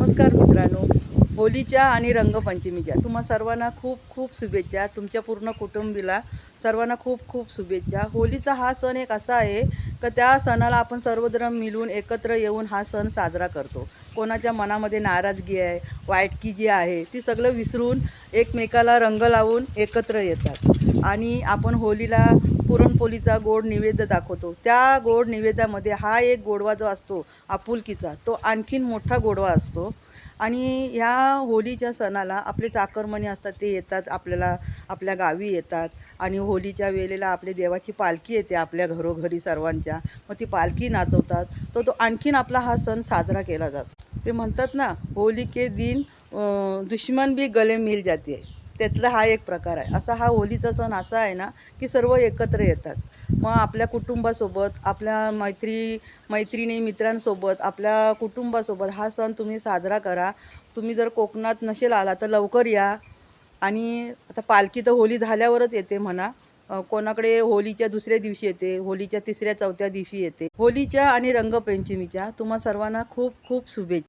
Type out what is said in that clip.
नमस्कार मित्रांनो, होलीच्या आणि रंगपंचमीच्या तुम्हा सर्वांना खूप खूप शुभेच्छा. तुमच्या पूर्ण कुटुंबीला सर्वांना खूप खूप शुभेच्छा. होलीचा हा सण एक असा आहे का त्या सणाला आपण सर्वजण मिळून एकत्र येऊन हा सण साजरा करतो. कोणाच्या मनामध्ये नाराजगी आहे, वाईटकी जी आहे ती सगळं विसरून एकमेकाला रंग लावून एकत्र येतात आणि आपण होलीला पुरणपोळीचा गोड नैवेद्य दाखवतो. त्या गोड नैवेद्यामध्ये हा एक गोडवा जो असतो आपुलकीचा, तो आणखीन मोठा गोडवा असतो. आणि ह्या होलीच्या सणाला आपले चाकरमणी असतात, ते येतात आपल्या गावी येतात आणि होलीच्या वेळेला आपली देवाची पालखी येते आपल्या घरोघरी सर्वांच्या. मग ती पालखी नाचवतात. तो आणखीन आपला हा सण साजरा केला जातो. ते म्हणतात ना, होली के दिन दुश्मन भी गले मिल जाते है. त्यातला हा एक प्रकार आहे. असा हा होलीचा सण असा आहे ना, की सर्व एकत्र येतात. मग आपल्या कुटुंबासोबत, आपल्या मैत्रिणी मित्रांसोबत, आपल्या कुटुंबासोबत हा सण तुम्ही साजरा करा. तुम्ही जर कोकणात नसेल आला तर लवकर या. आणि आता पालखी तर होली झाल्यावरच येते म्हणा. कोणाकडे होलीच्या दुसऱ्या दिवशी येते, होलीच्या तिसऱ्या चौथ्या दिवशी येते. होलीच्या आणि रंगपंचमीच्या तुम्हा सर्वांना खूप खूप शुभेच्छा.